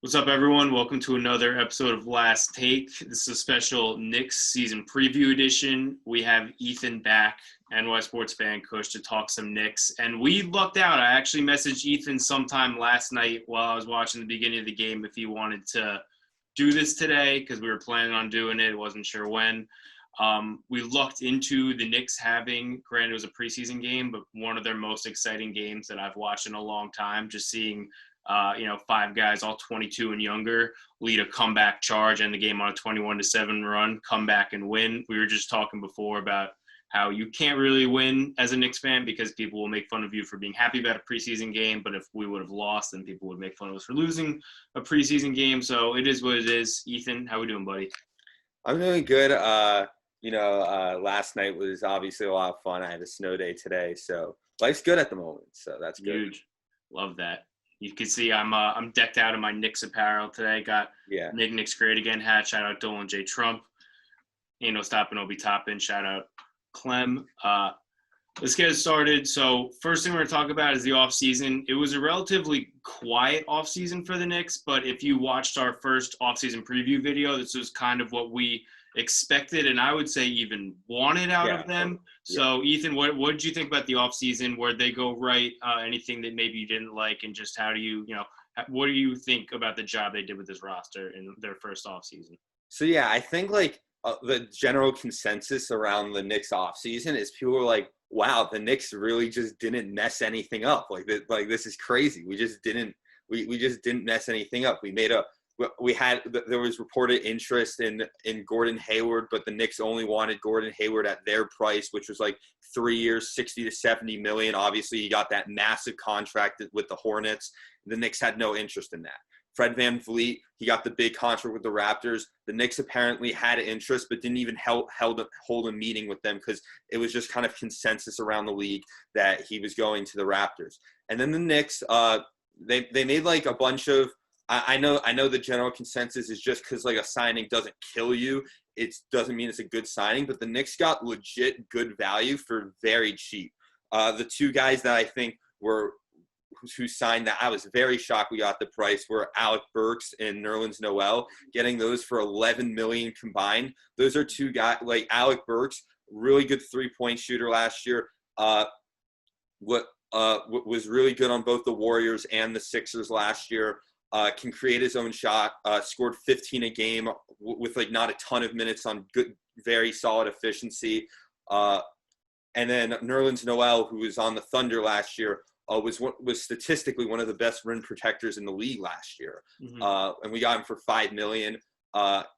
What's up, everyone? Welcome to another episode of Last Take. This is a special Knicks season preview edition. We have Ethan back, NY Sports Fan Kush, to talk some Knicks. And we lucked out. I actually messaged Ethan sometime last night while I was watching the beginning of the game if he wanted to do this today because we were planning on doing it. Wasn't sure when. We lucked into the Knicks having, granted it was a preseason game, but one of their most exciting games that I've watched in a long time. Just seeing five guys, all 22 and younger, lead a comeback charge and the game on a 21-7 run, come back and win. We were just talking before about how you can't really win as a Knicks fan because people will make fun of you for being happy about a preseason game. But if we would have lost, then people would make fun of us for losing a preseason game. So it is what it is. Ethan, how we doing, buddy? I'm doing good. Last night was obviously a lot of fun. I had a snow day today, so life's good at the moment. So that's good. Huge. Love that. You can see I'm decked out in my Knicks apparel today. Got Knicks Great Again hat. Shout out Dolan J. Trump. Ain't no stopping, Obi Toppin. Shout out Clem. Let's get it started. So first thing we're going to talk about is the offseason. It was a relatively quiet offseason for the Knicks, but if you watched our first offseason preview video, this was kind of what we expected and I would say even wanted out of them. So Ethan, what did you think about the offseason? Where'd they go right? Anything that maybe you didn't like, and just how do you what do you think about the job they did with this roster in their first offseason? So I think the general consensus around the Knicks offseason is people were like, wow, the Knicks really just didn't mess anything up. This is crazy. We just didn't mess anything up. There was reported interest in Gordon Hayward, but the Knicks only wanted Gordon Hayward at their price, which was like 3 years, 60 to 70 million. Obviously, he got that massive contract with the Hornets. The Knicks had no interest in that. Fred VanVleet, he got the big contract with the Raptors. The Knicks apparently had interest, but didn't even hold a meeting with them because it was just kind of consensus around the league that he was going to the Raptors. And then the Knicks, they made like a bunch of. I know the general consensus is just because like a signing doesn't kill you, it doesn't mean it's a good signing. But the Knicks got legit good value for very cheap. The two guys that I think who signed that I was very shocked we got the price were Alec Burks and Noel. Getting those for $11 million combined. Those are two guys like Alec Burks, really good 3-point shooter last year. What was really good on both the Warriors and the Sixers last year. Can create his own shot, scored 15 a game with like not a ton of minutes on good, very solid efficiency. And then Nerlens Noel, who was on the Thunder last year, was statistically one of the best rim protectors in the league last year. Mm-hmm. And we got him for $5 million.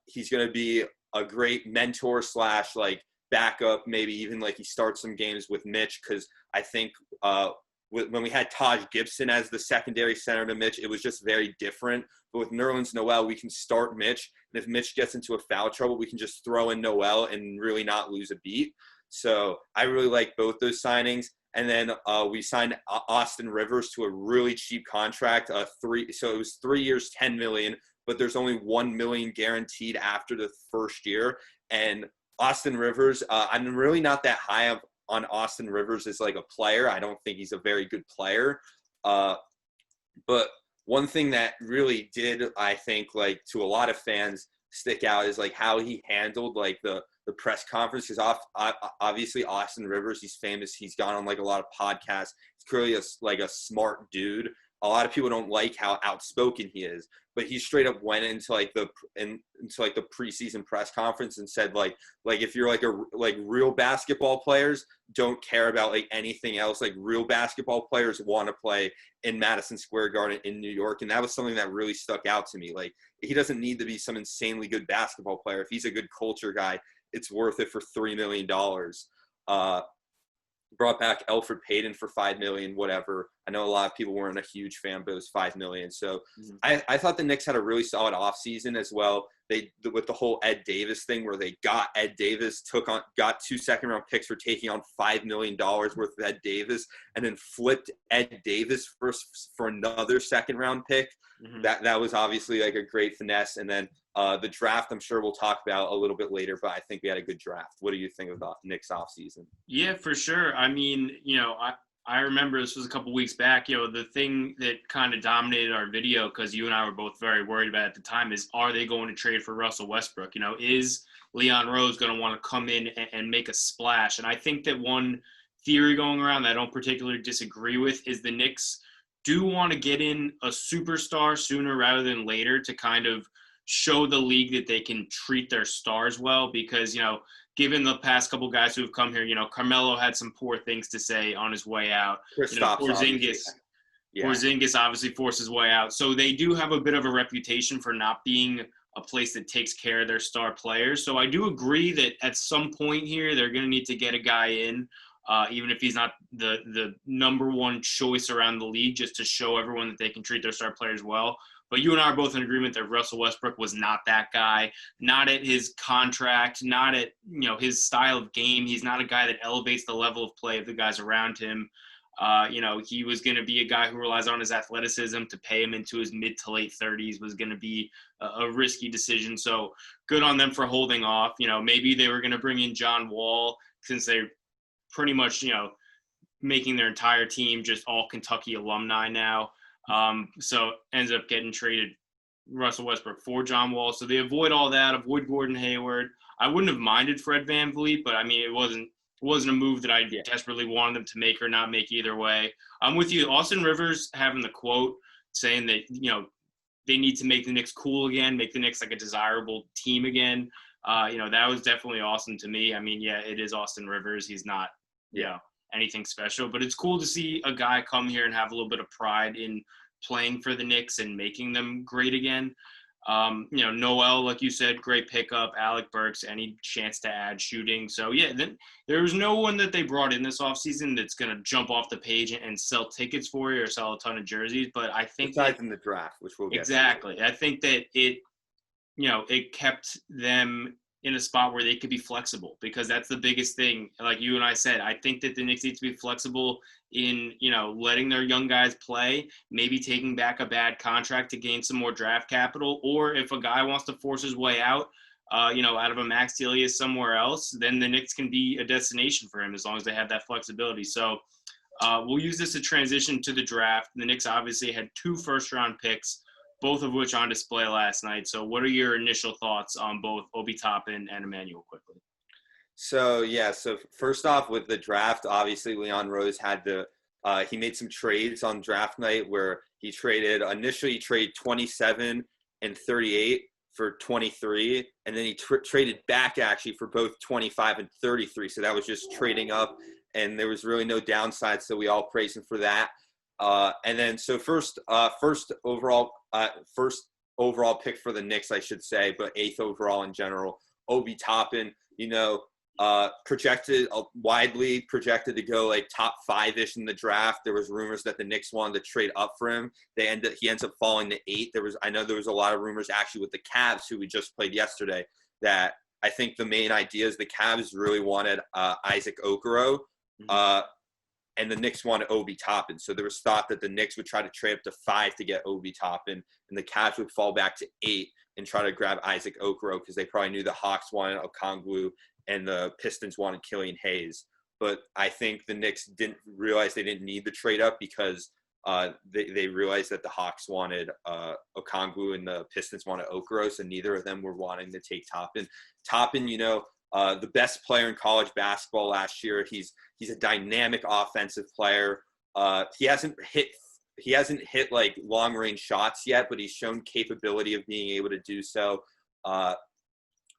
He's going to be a great mentor / like backup, maybe even like he starts some games with Mitch, because I think when we had Taj Gibson as the secondary center to Mitch, it was just very different. But with Nerlens Noel, we can start Mitch. And if Mitch gets into a foul trouble, we can just throw in Noel and really not lose a beat. So I really like both those signings. And then we signed Austin Rivers to a really cheap contract. So it was 3 years, $10 million, but there's only $1 million guaranteed after the first year. And Austin Rivers, I'm really not that high on Austin Rivers as like a player. I don't think he's a very good player. But one thing that really did, I think, like to a lot of fans stick out is like how he handled like the press conference. Because obviously Austin Rivers, he's famous. He's gone on like a lot of podcasts. He's clearly a smart dude. A lot of people don't like how outspoken he is, but he straight up went into the preseason press conference and said like if you're like real basketball players don't care about like anything else. Like real basketball players want to play in Madison Square Garden in New York, and that was something that really stuck out to me. Like he doesn't need to be some insanely good basketball player. If he's a good culture guy, it's worth it for $3 million. Brought back Elfrid Payton for $5 million, whatever. I know a lot of people weren't a huge fan, but it was $5 million. So I thought the Knicks had a really solid offseason as well. With the whole Ed Davis thing where they got Ed Davis, got 2 second-round picks for taking on $5 million worth of Ed Davis, and then flipped Ed Davis for another second-round pick. Mm-hmm. That was obviously like a great finesse. And then the draft, I'm sure we'll talk about a little bit later, but I think we had a good draft. What do you think of the Knicks offseason? Yeah, for sure. I mean, I remember this was a couple weeks back, the thing that kind of dominated our video, because you and I were both very worried about it at the time, is are they going to trade for Russell Westbrook? Is Leon Rose going to want to come in and make a splash? And I think that one theory going around that I don't particularly disagree with is the Knicks do want to get in a superstar sooner rather than later to kind of show the league that they can treat their stars well, because, given the past couple guys who have come here, Carmelo had some poor things to say on his way out. Porzingis obviously forced his way out. So they do have a bit of a reputation for not being a place that takes care of their star players. So I do agree that at some point here, they're going to need to get a guy in, even if he's not the number one choice around the league, just to show everyone that they can treat their star players well. But you and I are both in agreement that Russell Westbrook was not that guy, not at his contract, not at, his style of game. He's not a guy that elevates the level of play of the guys around him. He was going to be a guy who relies on his athleticism. To pay him into his mid to late 30s was going to be a risky decision. So good on them for holding off. Maybe they were going to bring in John Wall, since they're pretty much, making their entire team just all Kentucky alumni now. So ends up getting traded Russell Westbrook for John Wall. So they avoid all that, avoid Gordon Hayward. I wouldn't have minded Fred VanVleet, but I mean, it wasn't a move that I desperately wanted them to make or not make either way. I'm with you. Austin Rivers having the quote saying that, they need to make the Knicks cool again, make the Knicks like a desirable team again. That was definitely awesome to me. I mean, yeah, it is Austin Rivers. He's not, anything special, but it's cool to see a guy come here and have a little bit of pride in playing for the Knicks and making them great again. Noel, like you said, great pickup. Alec Burks, any chance to add shooting. So then there was no one that they brought in this offseason that's going to jump off the page and sell tickets for you or sell a ton of jerseys. But I think besides in the draft, which we'll get exactly. I think that it kept them in a spot where they could be flexible, because that's the biggest thing. Like you and I said, I think that the Knicks need to be flexible in, letting their young guys play, maybe taking back a bad contract to gain some more draft capital. Or if a guy wants to force his way out, out of a max deal he is somewhere else, then the Knicks can be a destination for him as long as they have that flexibility. So we'll use this to transition to the draft. The Knicks obviously had 2 first-round picks, both of which on display last night. So what are your initial thoughts on both Obi Toppin and Emmanuel quickly? So first off, with the draft, obviously Leon Rose had he made some trades on draft night where he traded 27 and 38 for 23, and then he traded back actually for both 25 and 33. So that was just trading up, and there was really no downside. So we all praise him for that. And then first overall pick for the Knicks, I should say, but 8th overall in general, Obi Toppin, widely projected to go like top 5-ish in the draft. There was rumors that the Knicks wanted to trade up for him. He ends up falling to 8. I know there was a lot of rumors actually with the Cavs, who we just played yesterday, that I think the main idea is the Cavs really wanted Isaac Okoro. And the Knicks wanted Obi Toppin. So there was thought that the Knicks would try to trade up to 5 to get Obi Toppin, and the Cavs would fall back to 8 and try to grab Isaac Okoro, because they probably knew the Hawks wanted Okongwu and the Pistons wanted Killian Hayes. But I think the Knicks didn't realize they didn't need the trade up, because they realized that the Hawks wanted Okongwu and the Pistons wanted Okoro, so neither of them were wanting to take Toppin. Toppin, the best player in college basketball last year. He's a dynamic offensive player. He hasn't hit like long range shots yet, but he's shown capability of being able to do so.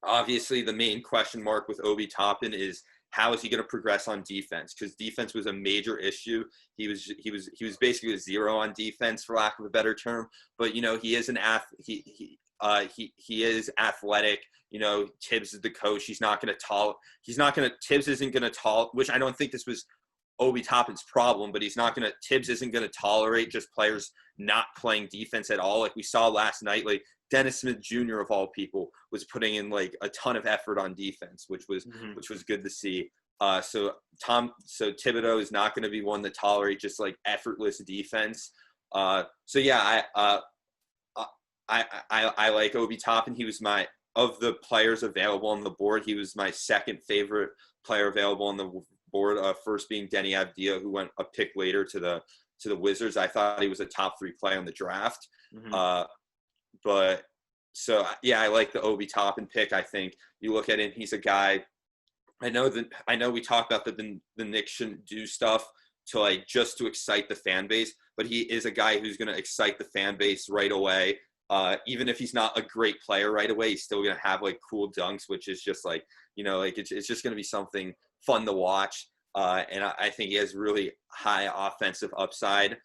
Obviously, the main question mark with Obi Toppin is how is he going to progress on defense? Because defense was a major issue. He was basically a 0 on defense, for lack of a better term. But he is he is athletic. Tibbs is the coach. Tibbs isn't going to tolerate, which I don't think this was Obi Toppin's problem, but Tibbs isn't going to tolerate just players not playing defense at all. Like we saw last night, like Dennis Smith Jr. of all people was putting in like a ton of effort on defense, which was good to see. So Thibodeau is not going to be one to tolerate just like effortless defense. I like Obi Toppin. He was of the players available on the board, he was my second favorite player available on the board. First being Denny Avdia, who went a pick later to the Wizards. I thought he was a top 3 player in the draft. Mm-hmm. But so yeah, I like the Obi Toppin pick. I think you look at him, he's a guy. I know we talked about that the Knicks shouldn't do stuff to like just to excite the fan base, but he is a guy who's going to excite the fan base right away. Even if he's not a great player right away, he's still going to have like cool dunks, which is just like, like it's just going to be something fun to watch. And I think he has really high offensive upside.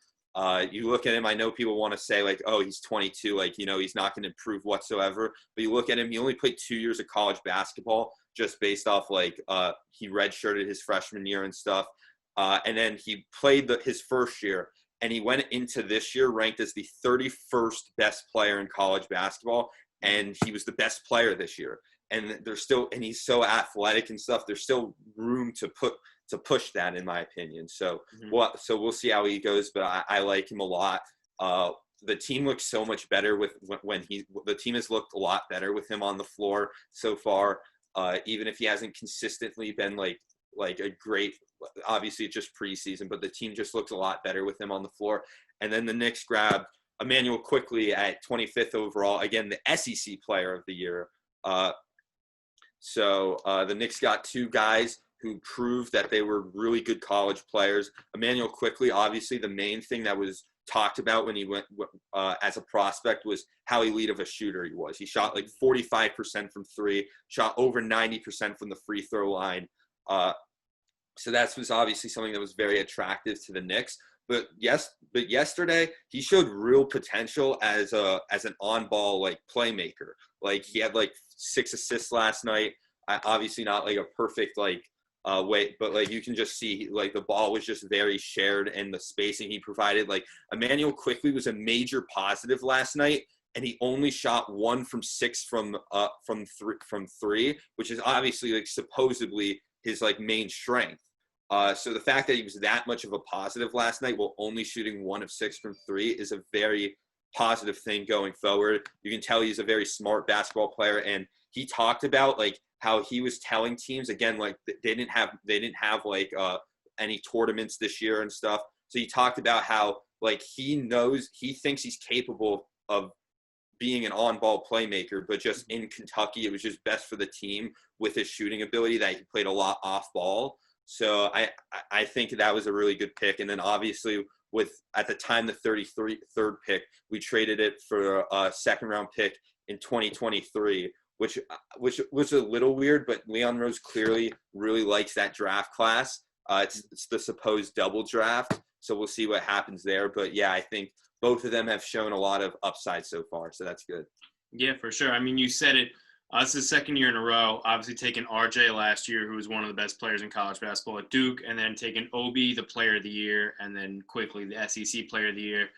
You look at him, I know people want to say like, oh, he's 22, like, he's not going to improve whatsoever. But you look at him, he only played 2 years of college basketball just based off like he redshirted his freshman year and stuff. And then he played his first year, and he went into this year ranked as the 31st best player in college basketball. And he was the best player this year. And and he's so athletic and stuff. There's still room to push that, in my opinion. So, we'll see how he goes, but I like him a lot. The team looks so much better the team has looked a lot better with him on the floor so far. Even if he hasn't consistently been like a great, obviously it's just preseason, but the team just looks a lot better with him on the floor. And then the Knicks grabbed Emmanuel Quickley at 25th overall, again, the SEC player of the year. So the Knicks got 2 guys who proved that they were really good college players. Emmanuel Quickley, obviously the main thing that was talked about when he went as a prospect was how elite of a shooter he was. He shot like 45% from 3, shot over 90% from the free throw line. So that was obviously something that was very attractive to the Knicks. But yesterday he showed real potential as an on-ball like playmaker. Like he had like 6 assists last night. Obviously not like a perfect like way, but like you can just see like the ball was just very shared, and the spacing he provided. Like Emmanuel Quickley was a major positive last night, and he only shot 1 from 6 from 3, which is obviously like supposedly his like main strength. So the fact that he was that much of a positive last night while only shooting 1 of 6 from 3 is a very positive thing going forward. You can tell he's a very smart basketball player, and he talked about like how he was telling teams, again, like they didn't have like any tournaments this year and stuff. So he talked about how like he thinks he's capable of being an on-ball playmaker, but just in Kentucky, it was just best for the team with his shooting ability that he played a lot off ball. So I think that was a really good pick. And then obviously at the time, the 33rd pick, we traded it for a 2nd round pick in 2023, which was a little weird, but Leon Rose clearly really likes that draft class. It's the supposed double draft. So we'll see what happens there. But yeah, I think both of them have shown a lot of upside so far. So that's good. Yeah, for sure. I mean, you said it. It's the 2nd year in a row, obviously taking RJ last year, who was one of the best players in college basketball at Duke, and then taking Obi, the player of the year, and then quickly the SEC player of the year.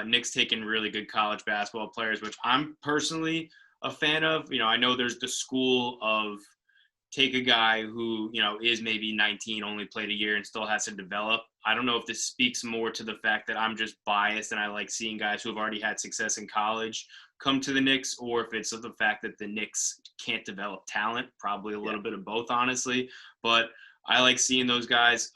Knicks taking really good college basketball players, which I'm personally a fan of. I know there's the school of take a guy who, is maybe 19, only played a year and still has to develop. I don't know if this speaks more to the fact that I'm just biased and I like seeing guys who have already had success in college come to the Knicks, or if it's the fact that the Knicks can't develop talent. Probably a little bit of both, honestly. But I like seeing those guys.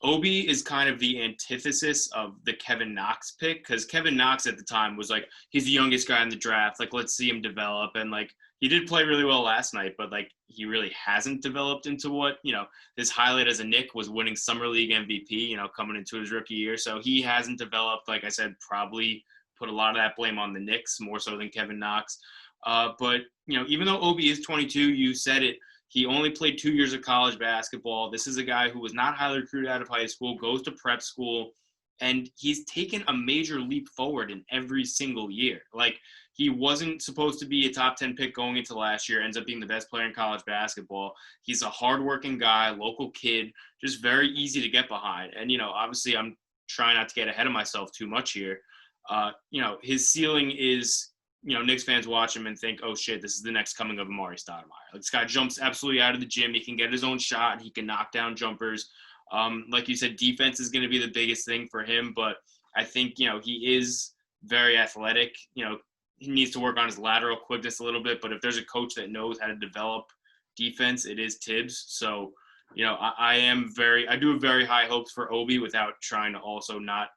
Obi is kind of the antithesis of the Kevin Knox pick, because Kevin Knox at the time was like, he's the youngest guy in the draft. Like, let's see him develop. And like, he did play really well last night, but like, he really hasn't developed into what, his highlight as a Knick was winning Summer League MVP, coming into his rookie year. So he hasn't developed, like I said, probably put a lot of that blame on the Knicks more so than Kevin Knox. But, even though Obi is 22, you said it, he only played 2 years of college basketball. This is a guy who was not highly recruited out of high school, goes to prep school, and he's taken a major leap forward in every single year. Like, he wasn't supposed to be a top 10 pick going into last year, ends up being the best player in college basketball. He's a hardworking guy, local kid, just very easy to get behind. And, obviously I'm trying not to get ahead of myself too much here. His ceiling is, Knicks fans watch him and think, oh shit, this is the next coming of Amari Stoudemire. Like, this guy jumps absolutely out of the gym. He can get his own shot. He can knock down jumpers. Like you said, defense is going to be the biggest thing for him, but I think, he is very athletic. He needs to work on his lateral quickness a little bit, but if there's a coach that knows how to develop defense, it is Tibbs. So, I do have very high hopes for Obi without trying to also not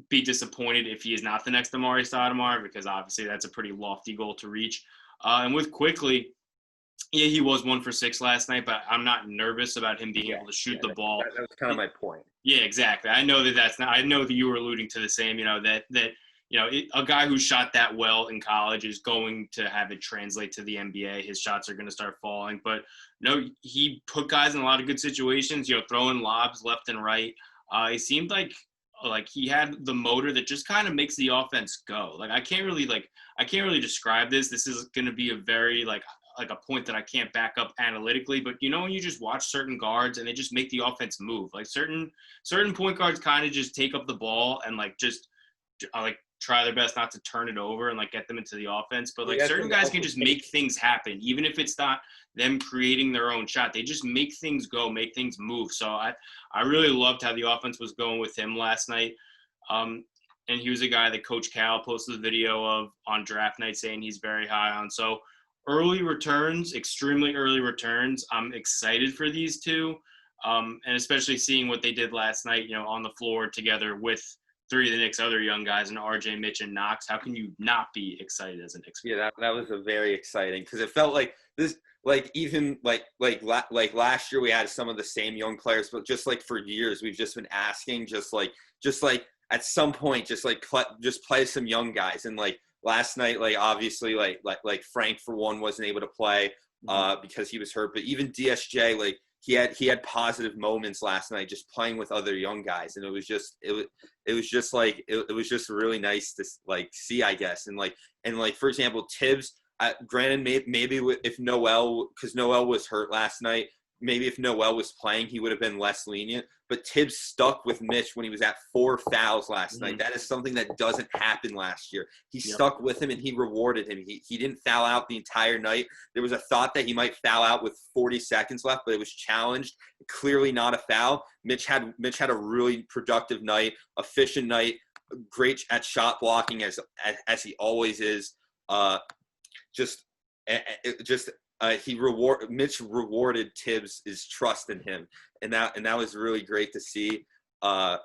be disappointed if he is not the next Amari Stoudemire, because obviously that's a pretty lofty goal to reach. And with Quickly, yeah, he was 1 for 6 last night, but I'm not nervous about him being able to shoot the ball. That was kind of my point. Yeah, exactly. I know that's not. I know that you were alluding to the same. A guy who shot that well in college is going to have it translate to the NBA. His shots are going to start falling, but no, he put guys in a lot of good situations. Throwing lobs left and right. He seemed like he had the motor that just kind of makes the offense go. I can't really describe this. This is going to be a very like a point that I can't back up analytically, but when you just watch certain guards and they just make the offense move. Like certain point guards kind of just take up the ball and try their best not to turn it over and get them into the offense. But certain guys can just make things happen, even if it's not them creating their own shot. They just make things go, make things move. So I really loved how the offense was going with him last night. And he was a guy that Coach Cal posted a video of on draft night saying he's very high on. So early returns, extremely early returns. I'm excited for these two. And especially seeing what they did last night, on the floor together with 3 of the Knicks' other young guys, and RJ, Mitch, and Knox. How can you not be excited as a Knicks fan? Yeah, that was a very exciting, because it felt like this, even last year we had some of the same young players, but just for years we've just been asking, just at some point, just play some young guys. And last night, obviously Frank for one wasn't able to play because he was hurt, but even DSJ, he had positive moments last night just playing with other young guys, and it was just really nice to see, I guess. And for example, Tibbs, granted, maybe if Noel, because Noel was hurt last night, maybe if Noel was playing, he would have been less lenient. But Tibbs stuck with Mitch when he was at 4 fouls last night. That is something that doesn't happen last year. He stuck with him and he rewarded him. He didn't foul out the entire night. There was a thought that he might foul out with 40 seconds left, but it was challenged. Clearly not a foul. Mitch had a really productive night, efficient night, great at shot blocking as he always is. Mitch rewarded Tibbs' trust in him, and that was really great to see. For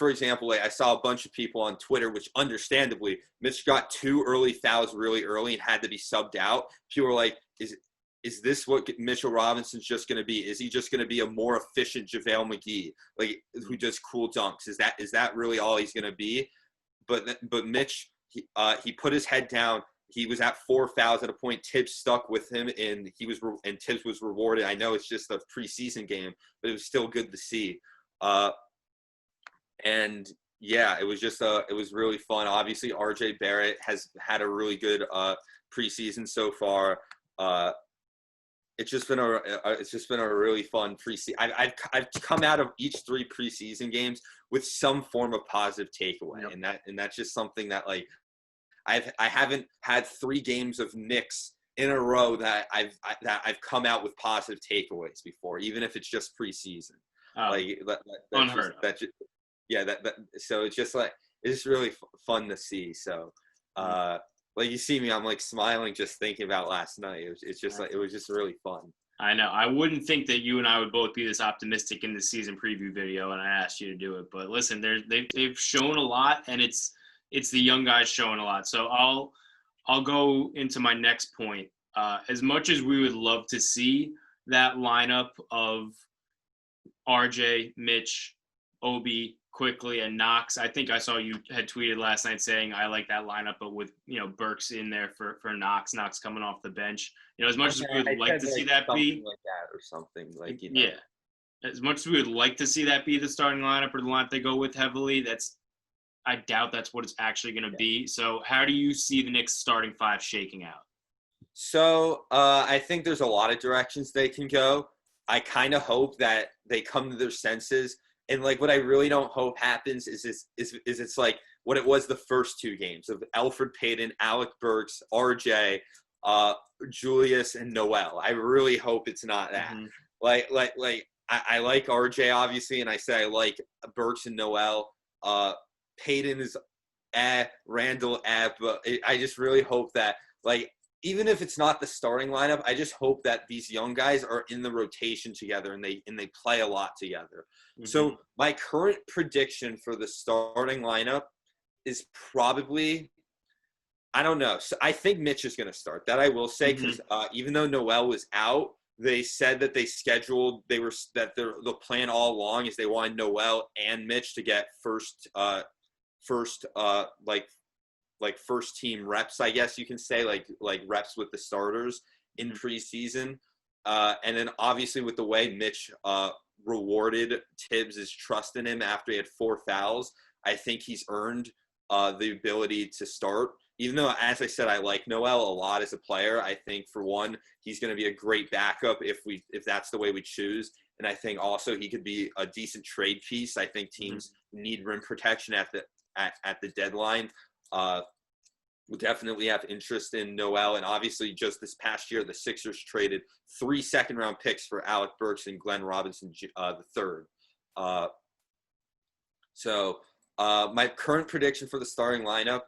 example, I saw a bunch of people on Twitter, which understandably, Mitch got 2 early fouls really early and had to be subbed out. People were like, is this what Mitchell Robinson's just going to be? Is he just going to be a more efficient JaVale McGee, who does cool dunks? Is that really all he's going to be? But Mitch, he put his head down. He was at 4 fouls at a point. Tibbs stuck with him, and Tibbs was rewarded. I know it's just a preseason game, but it was still good to see. And yeah, it was really fun. Obviously, RJ Barrett has had a really good preseason so far. It's just been a really fun preseason. I've come out of each 3 preseason games with some form of positive takeaway, and that's just something that I haven't had 3 games of Knicks in a row that I've come out with positive takeaways before, even if it's just preseason. Unheard of. So it's just really fun to see. So you see me, I'm smiling just thinking about last night. It was just really fun. I know. I wouldn't think that you and I would both be this optimistic in the season preview video, and I asked you to do it. But listen, they've shown a lot, and it's the young guys showing a lot. So I'll go into my next point. As much as we would love to see that lineup of RJ, Mitch, Obi, Quickly, and Knox, I think I saw you had tweeted last night saying I like that lineup, but with Burks in there for Knox coming off the bench. As much as we would like to see that be like that or something yeah, as much as we would like to see that be the starting lineup or the lineup they go with heavily, I doubt that's what it's actually going to be. So how do you see the Knicks starting 5 shaking out? So I think there's a lot of directions they can go. I kind of hope that they come to their senses. And what I really don't hope happens is it's like what it was the first 2 games of Elfrid Payton, Alec Burks, RJ, Julius, and Noel. I really hope it's not that. Mm-hmm. I like RJ obviously, and I say I like Burks and Noel. Payton is Randall but I just really hope that even if it's not the starting lineup, I just hope that these young guys are in the rotation together and they play a lot together. Mm-hmm. So my current prediction for the starting lineup is probably, I don't know. So I think Mitch is going to start. That I will say, because even though Noel was out, they said that the plan all along is they wanted Noel and Mitch to get first first team reps, I guess you can say, like reps with the starters in preseason. And then obviously with the way Mitch rewarded Tibbs' trust in him after he had 4 fouls, I think he's earned the ability to start. Even though, as I said, I like Noel a lot as a player, I think for one, he's going to be a great backup if that's the way we choose. And I think also he could be a decent trade piece. I think teams need rim protection at the deadline. We definitely have interest in Noel. And obviously just this past year, the Sixers traded 3 second-round picks for Alec Burks and Glenn Robinson III. So my current prediction for the starting lineup,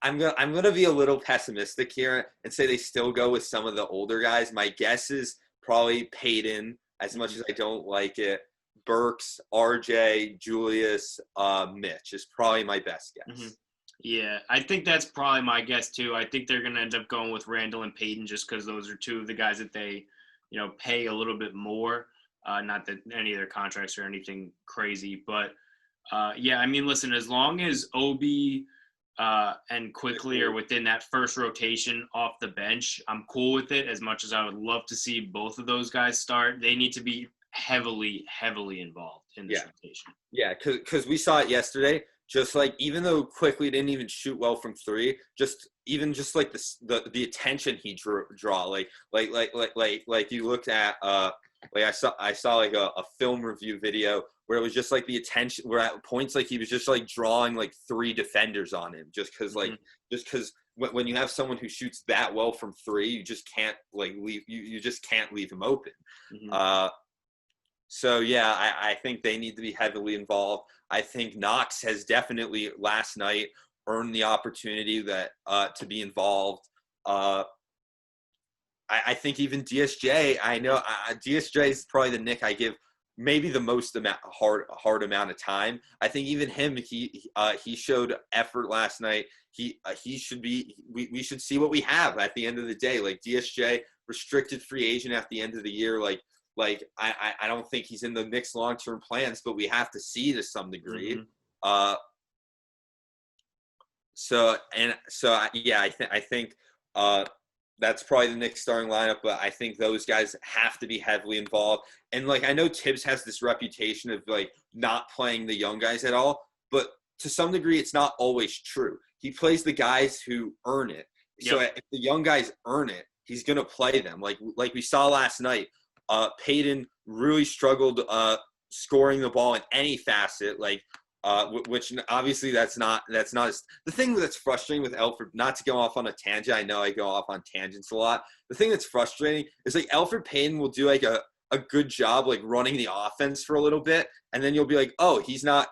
I'm gonna be a little pessimistic here and say they still go with some of the older guys. My guess is probably Payton, as much as I don't like it. Burks, RJ, Julius, Mitch is probably my best guess. Mm-hmm. Yeah, I think that's probably my guess too. I think they're gonna end up going with Randall and Payton just because those are 2 of the guys that they, pay a little bit more. Not that any of their contracts are anything crazy, but yeah, I mean, listen, as long as Obi and Quickly are within that first rotation off the bench, I'm cool with it. As much as I would love to see both of those guys start, they need to be heavily involved in this rotation. Yeah, because we saw it yesterday. Just like, even though Quickly didn't even shoot well from 3, just like the attention he draw, like you looked at I saw like a film review video where it was just like the attention, where at points like he was just like drawing like 3 defenders on him just because when you have someone who shoots that well from 3, you just can't you just can't leave him open. So yeah, I think they need to be heavily involved. I think Knox has definitely last night earned the opportunity that to be involved. I think even DSJ. I know DSJ is probably the Knick I give maybe the most hard amount of time. I think even him, he showed effort last night. He should be. We should see what we have at the end of the day. Like DSJ, restricted free agent at the end of the year. Like I don't think he's in the Knicks' long-term plans, but we have to see to some degree. I think that's probably the Knicks starting lineup, but I think those guys have to be heavily involved. And like, I know Tibbs has this reputation of like not playing the young guys at all, but to some degree, it's not always true. He plays the guys who earn it. Yep. So if the young guys earn it, he's going to play them. Like we saw last night. Payton really struggled scoring the ball in any facet, which obviously that's not the thing that's frustrating with Elfrid. Not to go off on a tangent, I know I go off on tangents a lot. The thing that's frustrating is like Elfrid Payton will do like a good job like running the offense for a little bit, and then you'll be like, oh, he's not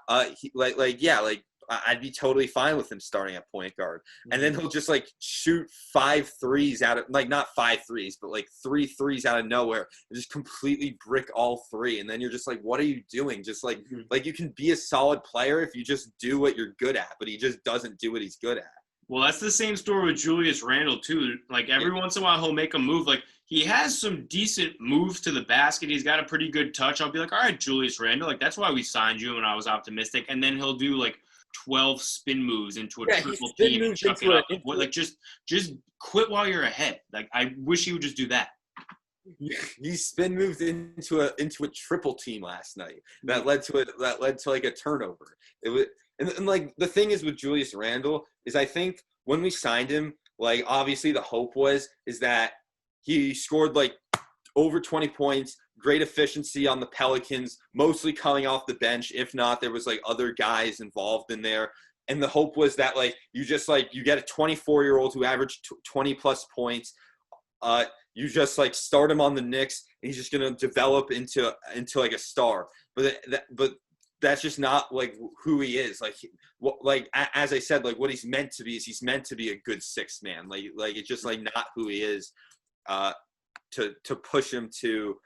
I'd be totally fine with him starting at point guard. And then he'll just like shoot 5 threes out of, like, not 5 threes, but like 3 threes out of nowhere and just completely brick all 3. And then you're just like, what are you doing? Just like you can be a solid player if you just do what you're good at, but he just doesn't do what he's good at. Well, that's the same story with Julius Randle too. Like every once in a while he'll make a move. Like he has some decent moves to the basket. He's got a pretty good touch. I'll be like, all right, Julius Randle, like that's why we signed you and I was optimistic. And then he'll do like 12 spin moves into a triple team and chuck it up. Like just quit while you're ahead. Like I wish he would just do that. He spin moved into a triple team last night. That led to like a turnover. It was and like the thing is with Julius Randle is I think when we signed him, like obviously the hope is that he scored like over 20 points, great efficiency on the Pelicans, mostly coming off the bench. If not, there was like other guys involved in there. And the hope was that like you get a 24-year-old who averaged 20 plus points. You just like start him on the Knicks and he's just going to develop into like a star. But that's just not like who he is. As I said, like what he's meant to be is he's meant to be a good sixth man. Like it's just like not who he is. To push him to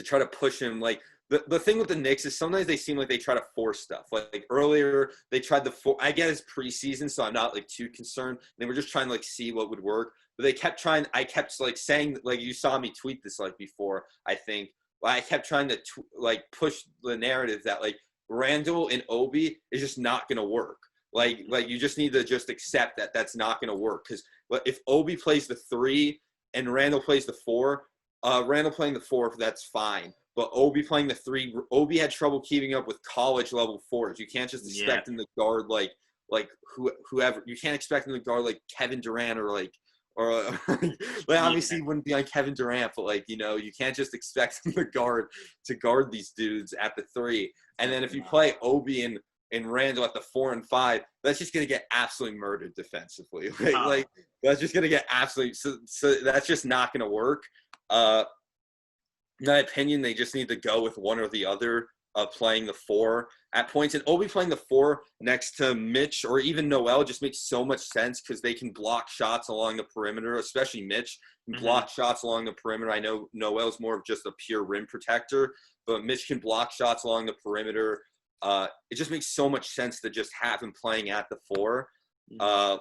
try to push him like. The thing with the Knicks is sometimes they seem like they try to force stuff. Like earlier, they tried I get it's preseason, so I'm not like too concerned. They were just trying to like see what would work. But they kept trying. I kept like saying, like you saw me tweet this like before. I think I kept trying to push the narrative that like Randall and Obi is just not going to work. Like you just need to just accept that that's not going to work, because if Obi plays the 3 and Randall plays the 4, Randall playing the 4, that's fine. But Obi playing the 3, Obi had trouble keeping up with college level 4s. You can't just expect him to guard like whoever. You can't expect him to guard like Kevin Durant or obviously he wouldn't be on Kevin Durant, but you can't just expect him to guard these dudes at the 3. And then if you play Obi and Randall at the 4 and 5, that's just gonna get absolutely murdered defensively. That's just gonna get absolutely so that's just not gonna work. In my opinion, they just need to go with one or the other of playing the 4 at points. And Obi playing the 4 next to Mitch or even Noel just makes so much sense, because they can block shots along the perimeter, especially Mitch can block shots along the perimeter. I know Noel's more of just a pure rim protector, but Mitch can block shots along the perimeter. It just makes so much sense to just have him playing at the 4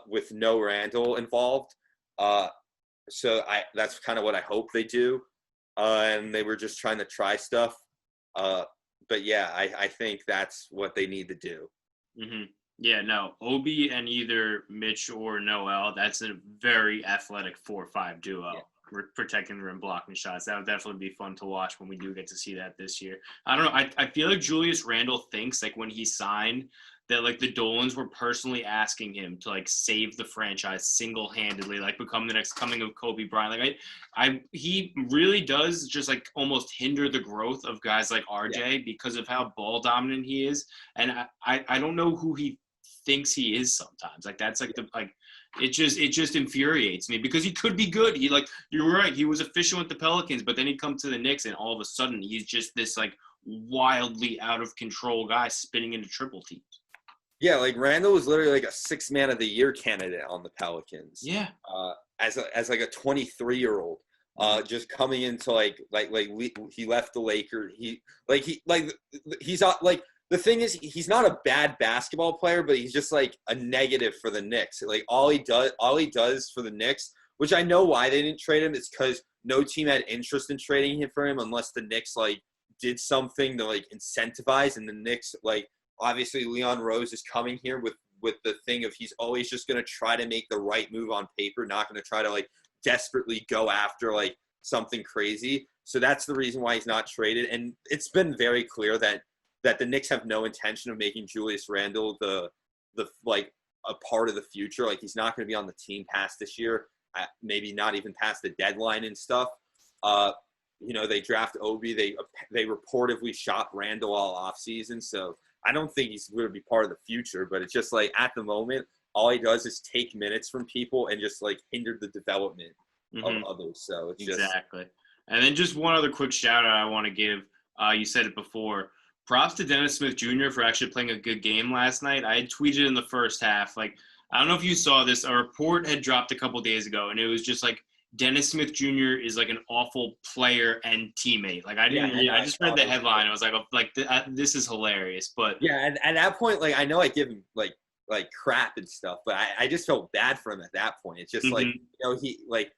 with no Randall involved. So that's kind of what I hope they do. And they were just trying to try stuff. But yeah, I think that's what they need to do. Mm-hmm. Yeah, no, Obi and either Mitch or Noel, that's a very athletic 4-5 duo. Yeah. Protecting the rim, blocking shots. That would definitely be fun to watch when we do get to see that this year. I don't know. I feel like Julius Randle thinks like when he signed that like the Dolans were personally asking him to like save the franchise single-handedly, like become the next coming of Kobe Bryant. Like he really does just like almost hinder the growth of guys like RJ because of how ball dominant he is. And I don't know who he thinks he is sometimes. Like that's like it just infuriates me, because he could be good. He you're right. He was efficient with the Pelicans, but then he comes to the Knicks and all of a sudden he's just this like wildly out of control guy spinning into triple teams. Yeah, like Randall was literally like a 6th man of the year candidate on the Pelicans. Yeah. As like a 23-year-old, just coming into he left the Lakers. He's like the thing is he's not a bad basketball player, but he's just like a negative for the Knicks. Like all he does for the Knicks, which I know why they didn't trade him, is because no team had interest in trading him for him unless the Knicks like did something to like incentivize, and the Knicks like. Obviously, Leon Rose is coming here with the thing of he's always just going to try to make the right move on paper, not going to try to like desperately go after like something crazy. So that's the reason why he's not traded. And it's been very clear that the Knicks have no intention of making Julius Randle the like a part of the future. Like he's not going to be on the team past this year, maybe not even past the deadline and stuff. They draft Obi. They reportedly shop Randle all offseason, so. I don't think he's going to be part of the future, but it's just like at the moment, all he does is take minutes from people and just like hinder the development of others. So it's exactly. And then just one other quick shout out I want to give. You said it before. Props to Dennis Smith Jr. for actually playing a good game last night. I had tweeted in the first half. Like, I don't know if you saw this. A report had dropped a couple days ago, and it was just like Dennis Smith Jr. is like an awful player and teammate. Like I just read the headline. I was like, this is hilarious. But yeah, and at that point, like I know I give him like crap and stuff, but I just felt bad for him at that point. It's just like he like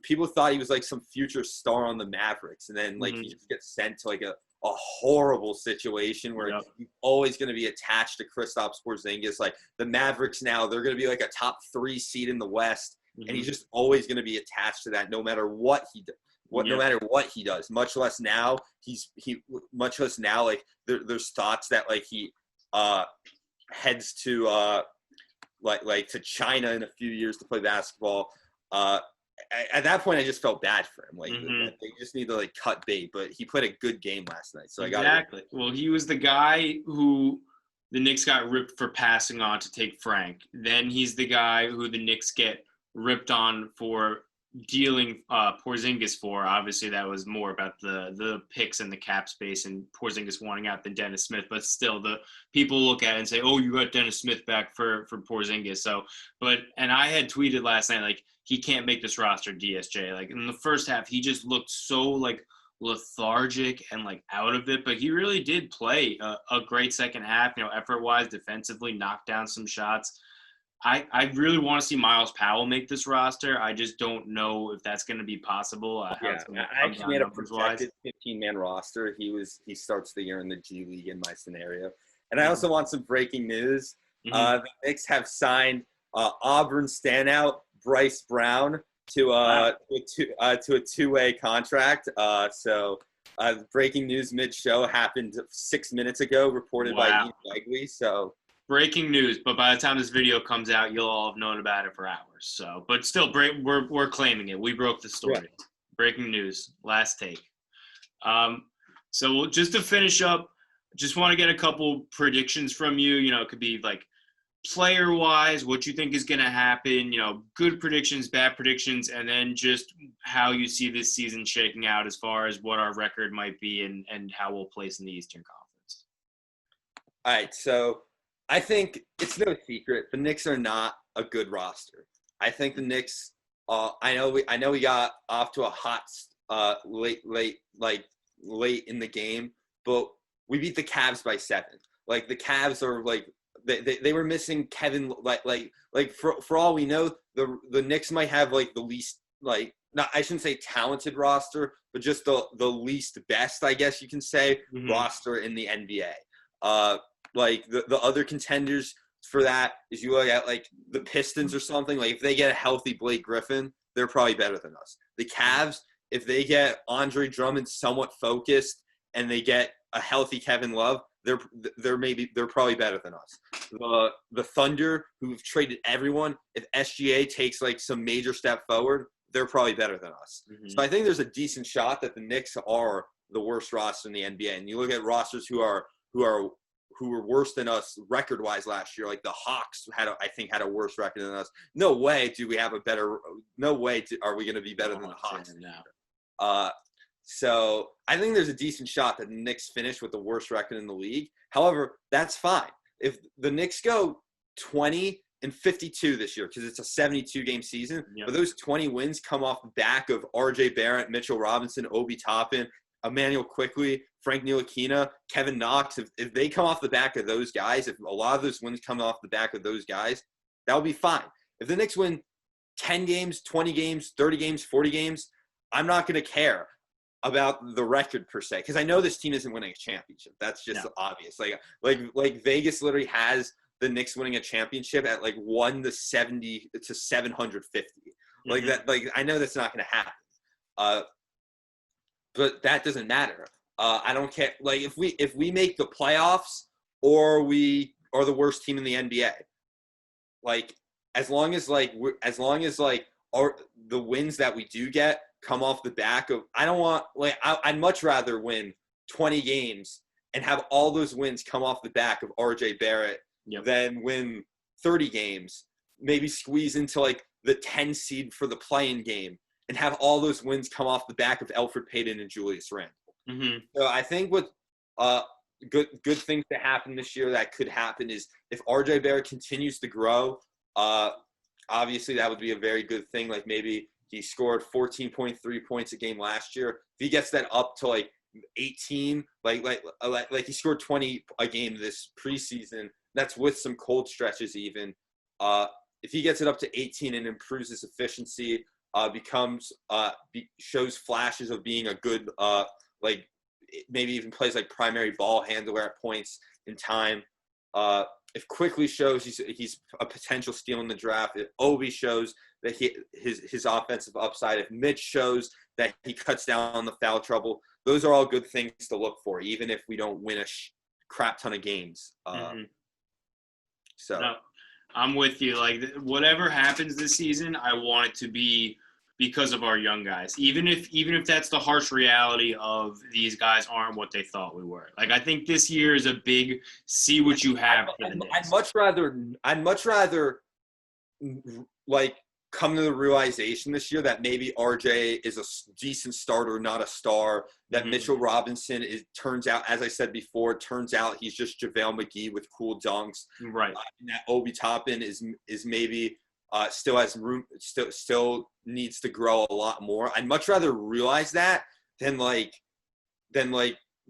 people thought he was like some future star on the Mavericks, and then like he just gets sent to like a horrible situation where he's always going to be attached to Kristaps Porzingis. Like the Mavericks now, they're going to be like a top 3 seed in the West. And he's just always going to be attached to that, no matter what he does. No matter what he does. Much less now. Like there's thoughts that like he heads to to China in a few years to play basketball. At that point, I just felt bad for him. Like they just need to like cut bait. But he played a good game last night, so exactly. Well, he was the guy who the Knicks got ripped for passing on to take Frank. Then he's the guy who the Knicks get ripped on for dealing Porzingis for. Obviously, that was more about the picks and the cap space and Porzingis wanting out than Dennis Smith. But still, the people look at it and say, "Oh, you got Dennis Smith back for Porzingis." So, and I had tweeted last night like he can't make this roster, DSJ. Like in the first half, he just looked so like lethargic and like out of it. But he really did play a great second half. Effort-wise, defensively, knocked down some shots. I really want to see Miles Powell make this roster. I just don't know if that's going to be possible. I actually made a projected 15-man roster. He starts the year in the G League in my scenario. And I also want some breaking news. The Knicks have signed Auburn standout Bryce Brown to a two-way contract. So breaking news mid-show happened 6 minutes ago, reported by Ian Begley. So. Breaking news, but by the time this video comes out, you'll all have known about it for hours. So, but still, we're claiming it. We broke the story. Yeah. Breaking news, last take. So just to finish up, just want to get a couple predictions from you. It could be like player-wise, what you think is going to happen. Good predictions, bad predictions, and then just how you see this season shaking out as far as what our record might be and how we'll place in the Eastern Conference. All right, so. I think it's no secret the Knicks are not a good roster. I think the Knicks. I know we got off to a hot late in the game, but we beat the Cavs by 7. Like the Cavs are like they were missing Kevin. Like for all we know, the Knicks might have like the least not I shouldn't say talented roster, but just the least best, I guess you can say, roster in the NBA. Like the other contenders for that is you look at like the Pistons or something. Like if they get a healthy Blake Griffin, they're probably better than us. The Cavs, if they get Andre Drummond somewhat focused and they get a healthy Kevin Love, they're probably better than us. The Thunder, who've traded everyone, if SGA takes like some major step forward, they're probably better than us. So I think there's a decent shot that the Knicks are the worst roster in the NBA. And you look at rosters who were worse than us record-wise last year. Like the Hawks had a worse record than us. No way are we going to be better than the Hawks now. So I think there's a decent shot that the Knicks finish with the worst record in the league. However, that's fine. If the Knicks go 20-52 this year, because it's a 72-game season, but those 20 wins come off the back of R.J. Barrett, Mitchell Robinson, Obi Toppin, Emmanuel Quickley, Frank Ntilikina, Kevin Knox. If they come off the back of those guys, if a lot of those wins come off the back of those guys, that would be fine. If the Knicks win 10 games, 20 games, 30 games, 40 games, I'm not going to care about the record per se, because I know this team isn't winning a championship. That's just obvious. Like Vegas literally has the Knicks winning a championship at like 1-70 to 750. Like that. Like I know that's not going to happen. But that doesn't matter. I don't care. Like if we make the playoffs or we are the worst team in the NBA, like as long as the wins that we do get come off the back of, I'd much rather win 20 games and have all those wins come off the back of RJ Barrett than win 30 games, maybe squeeze into like the 10 seed for the play-in game and have all those wins come off the back of Elfrid Payton and Julius Randle. So I think what good things to happen this year that could happen is if RJ Barrett continues to grow, obviously that would be a very good thing. Like maybe he scored 14.3 points a game last year. If he gets that up to like 18, like he scored 20 a game this preseason, that's with some cold stretches even. If he gets it up to 18 and improves his efficiency, shows flashes of being a good maybe even plays like primary ball handler at points in time. If Quickly shows he's a potential steal in the draft, if Obi shows that his offensive upside, if Mitch shows that he cuts down on the foul trouble, those are all good things to look for, even if we don't win a crap ton of games. No, I'm with you. Like whatever happens this season, I want it to be because of our young guys. Even if that's the harsh reality of these guys aren't what they thought we were. Like I think this year is a big see what you have. I'd much rather like come to the realization this year that maybe RJ is a decent starter, not a star, that Mitchell Robinson turns out, as I said before, turns out he's just JaVale McGee with cool dunks. Right. And that Obi Toppin is maybe still has room, still needs to grow a lot more. I'd much rather realize that than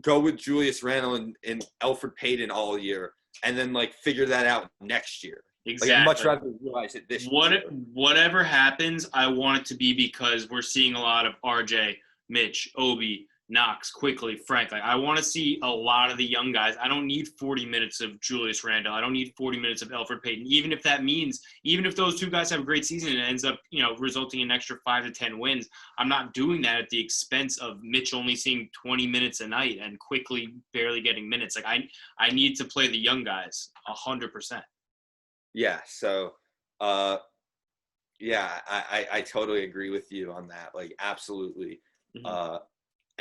go with Julius Randle and Elfrid Payton all year and then figure that out next year. Exactly. I'd much rather realize it this year. Whatever happens, I want it to be because we're seeing a lot of RJ, Mitch, Obi, Knox, quickly, Frank. I want to see a lot of the young guys. I don't need 40 minutes of Julius Randle. I don't need 40 minutes of Elfrid Payton. Even if those two guys have a great season and it ends up, resulting in an extra 5 to 10 wins, I'm not doing that at the expense of Mitch only seeing 20 minutes a night and quickly barely getting minutes. I need to play the young guys 100%. Yeah. So, I totally agree with you on that. Absolutely.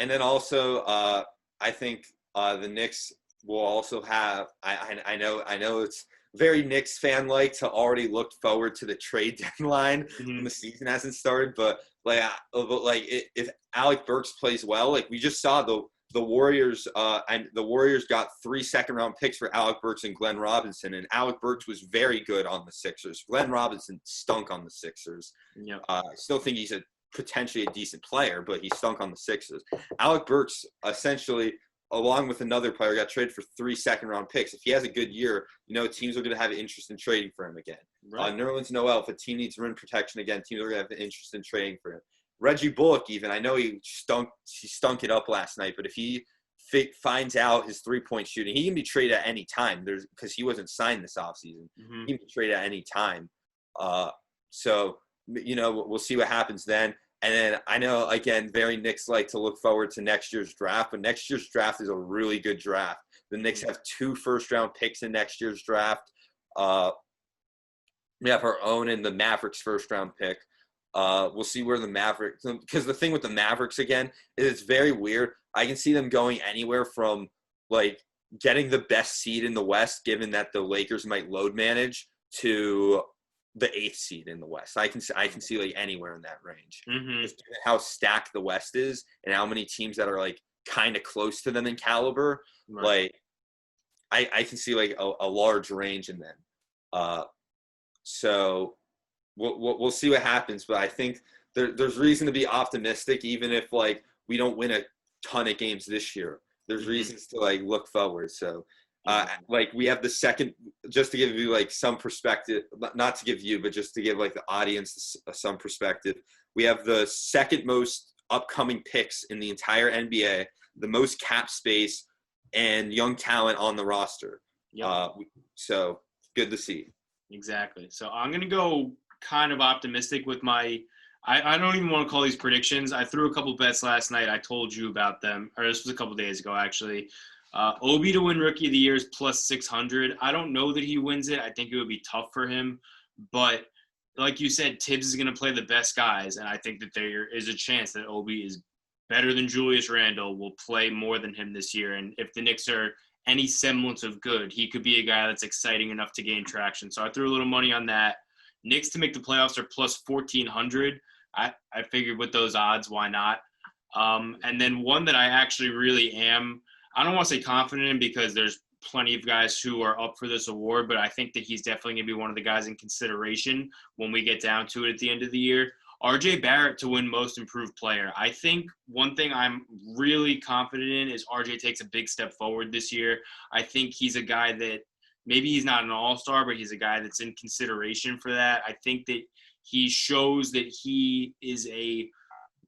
And then also, I think the Knicks will also have. I know it's very Knicks fan-like to already look forward to the trade deadline when the season hasn't started. But if Alec Burks plays well, we just saw the Warriors. The Warriors got 3 second-round picks for Alec Burks and Glenn Robinson, and Alec Burks was very good on the Sixers. Glenn Robinson stunk on the Sixers. Yeah. I still think he's potentially a decent player, but he stunk on the Sixers. Alec Burks, essentially, along with another player, got traded for 3 second-round picks. If he has a good year, teams are going to have interest in trading for him again. Right. Nerlens Noel, if a team needs rim protection again, teams are going to have interest in trading for him. Reggie Bullock, even, I know he stunk it up last night, but if he finds out his three-point shooting, he can be traded at any time. Because he wasn't signed this offseason. He can be traded at any time. So we'll see what happens then. And then I know, again, very Knicks like to look forward to next year's draft, but next year's draft is a really good draft. The Knicks have 2 first-round picks in next year's draft. We have our own and the Mavericks first-round pick. We'll see where the Mavericks – because the thing with the Mavericks, again, is it's very weird. I can see them going anywhere from, getting the best seed in the West, given that the Lakers might load manage, to – the 8th seed in the West. I can see anywhere in that range. Just given how stacked the West is and how many teams that are kind of close to them in caliber. Right. I can see a large range in them. So we'll see what happens. But I think there's reason to be optimistic, even if we don't win a ton of games this year. There's reasons to look forward. So. We have the second, just to give you some perspective, not to give you, but just to give the audience some perspective. We have the second most upcoming picks in the entire NBA, the most cap space, and young talent on the roster. Yep. So good to see. Exactly. So I'm going to go kind of optimistic with my I don't even want to call these predictions. I threw a couple bets last night. I told you about them, or this was a couple days ago, actually. Obi to win Rookie of the Year is plus 600. I don't know that he wins it. I think it would be tough for him. But like you said, Tibbs is going to play the best guys, and I think that there is a chance that Obi is better than Julius Randle, will play more than him this year. And if the Knicks are any semblance of good, he could be a guy that's exciting enough to gain traction. So I threw a little money on that. Knicks to make the playoffs are plus 1,400. I figured with those odds, why not? And then one that I actually really am – I don't want to say confident in because there's plenty of guys who are up for this award, but I think that he's definitely going to be one of the guys in consideration when we get down to it at the end of the year. RJ Barrett to win Most Improved Player. I think one thing I'm really confident in is RJ takes a big step forward this year. I think he's a guy that maybe he's not an all-star, but he's a guy that's in consideration for that. I think that he shows that he is a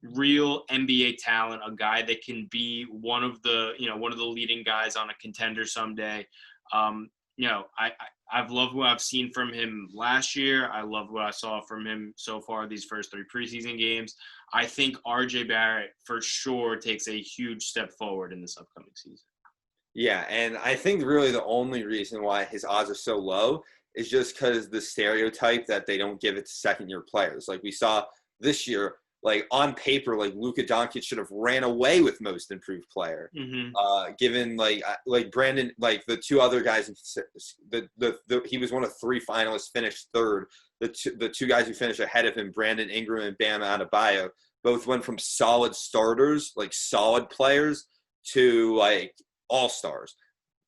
real NBA talent, a guy that can be one of the leading guys on a contender someday. I've loved what I've seen from him last year. I love what I saw from him so far these first 3 preseason games. I think RJ Barrett for sure takes a huge step forward in this upcoming season. Yeah, and I think really the only reason why his odds are so low is just because the stereotype that they don't give it to second-year players. We saw this year, like on paper, like Luka Doncic should have ran away with most improved player. Given like Brandon, like the two other guys, he was one of three finalists, finished third. The two guys who finished ahead of him, Brandon Ingram and Bam Adebayo, both went from solid starters, like solid players, to like all-stars.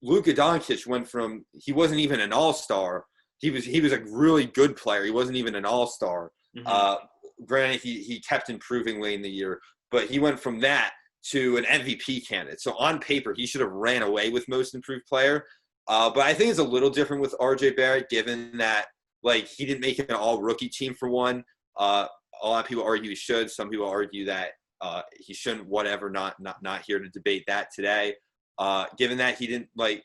Luka Doncic went from, he wasn't even an all-star. He was a really good player. He wasn't even an all-star. Granted, he kept improving late in the year, but he went from that to an MVP candidate. So on paper, he should have ran away with most improved player. But I think it's a little different with RJ Barrett, given that like he didn't make an all-rookie team for one. A lot of people argue he should. Some people argue that he shouldn't. Whatever. Not here to debate that today. Given that he didn't like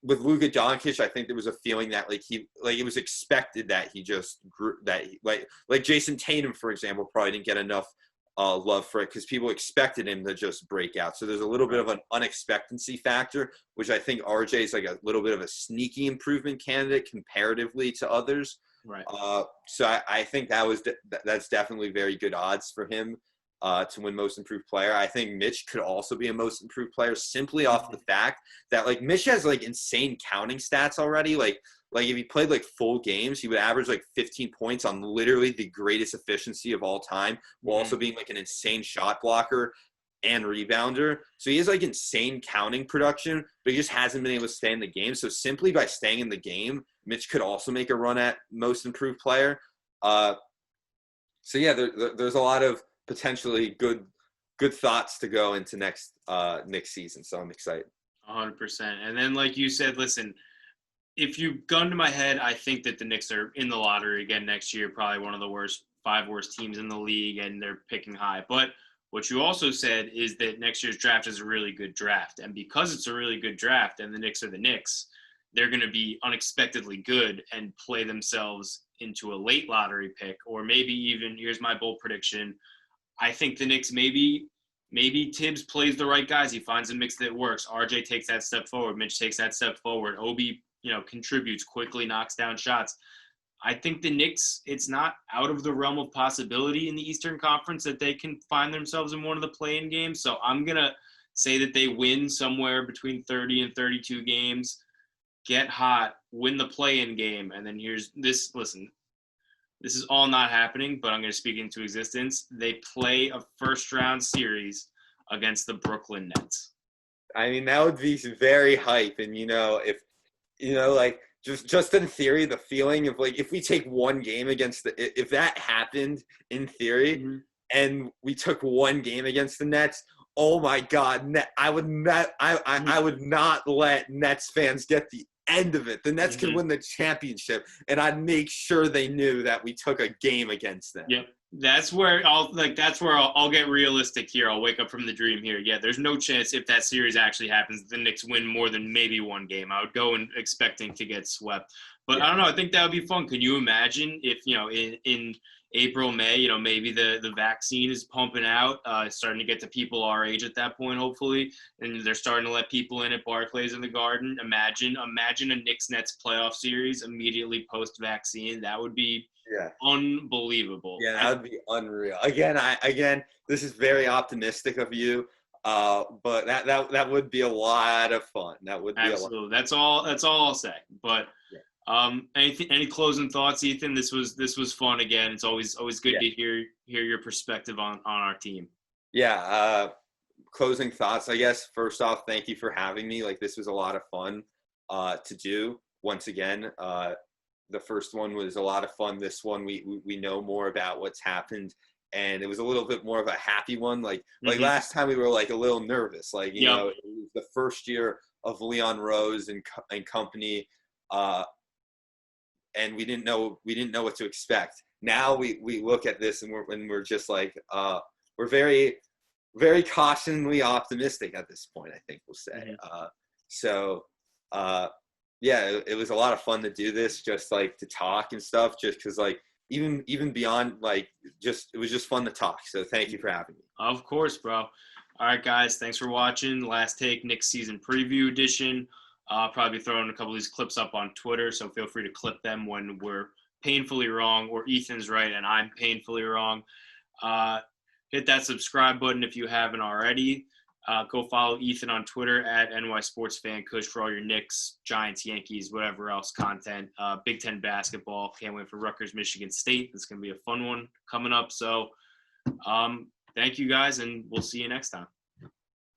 with Luka Doncic, I think there was a feeling that it was expected that he just grew, that like Jason Tatum, for example, probably didn't get enough love for it because people expected him to just break out. So there's a little bit of an unexpectancy factor, which I think RJ is like a little bit of a sneaky improvement candidate comparatively to others. Right. So I think that's definitely very good odds for him to win most improved player. I think Mitch could also be a most improved player simply off the fact that like Mitch has like insane counting stats already. Like if he played like full games, he would average like 15 points on literally the greatest efficiency of all time, while also being like an insane shot blocker and rebounder. So he has like insane counting production, but he just hasn't been able to stay in the game. So simply by staying in the game, Mitch could also make a run at most improved player. So yeah, there's a lot of potentially good thoughts to go into next season. So I'm excited. 100%. And then, like you said, listen, if you gun to my head, I think that the Knicks are in the lottery again next year, probably one of the five worst teams in the league, and they're picking high. But what you also said is that next year's draft is a really good draft. And because it's a really good draft and the Knicks are the Knicks, they're going to be unexpectedly good and play themselves into a late lottery pick, or maybe even, here's my bold prediction, I think the Knicks maybe Tibbs plays the right guys. He finds a mix that works. RJ takes that step forward. Mitch takes that step forward. Obi, contributes quickly, knocks down shots. I think the Knicks, it's not out of the realm of possibility in the Eastern Conference that they can find themselves in one of the play-in games. So I'm going to say that they win somewhere between 30 and 32 games, get hot, win the play-in game. And then here's this. Listen, this is all not happening, but I'm going to speak into existence. They play a first-round series against the Brooklyn Nets. I mean, that would be very hype. And, like just in theory, the feeling of like if we take one game if that happened in theory and we took one game against the Nets, oh my God, I would not let Nets fans get the end of it. The Nets could win the championship, and I'd make sure they knew that we took a game against them. Yep. That's where I'll get realistic here. I'll wake up from the dream here. Yeah, there's no chance if that series actually happens, the Knicks win more than maybe one game. I would go in expecting to get swept. But I don't know. I think that would be fun. Can you imagine if, in April, May, maybe the vaccine is pumping out, starting to get to people our age at that point, hopefully, and they're starting to let people in at Barclays in the Garden. Imagine a Knicks-Nets playoff series immediately post-vaccine. That would be unbelievable. Yeah, that would be unreal. Again, this is very optimistic of you, but that would be a lot of fun. That would be absolutely. That's all I'll say. But any closing thoughts, Ethan? This was fun again. It's always good to hear your perspective on our team. Yeah. Closing thoughts, I guess. First off, thank you for having me. Like, this was a lot of fun to do. Once again, the first one was a lot of fun. This one, we know more about what's happened, and it was a little bit more of a happy one. Like last time, we were like a little nervous. Like it was the first year of Leon Rose and company. And we didn't know what to expect. Now we look at this and we're just like we're very, very cautiously optimistic at this point, I think we'll say. It was a lot of fun to do this, just like to talk and stuff, just because like even beyond like it was just fun to talk. So thank you for having me. Of course, bro. All right, guys, thanks for watching. Last Take Knicks season preview edition. I'll probably be throwing a couple of these clips up on Twitter, so feel free to clip them when we're painfully wrong or Ethan's right and I'm painfully wrong. Hit that subscribe button if you haven't already. Go follow Ethan on Twitter at NYSportsFanCush for all your Knicks, Giants, Yankees, whatever else content. Big Ten basketball. Can't wait for Rutgers, Michigan State. It's going to be a fun one coming up. So thank you guys, and we'll see you next time.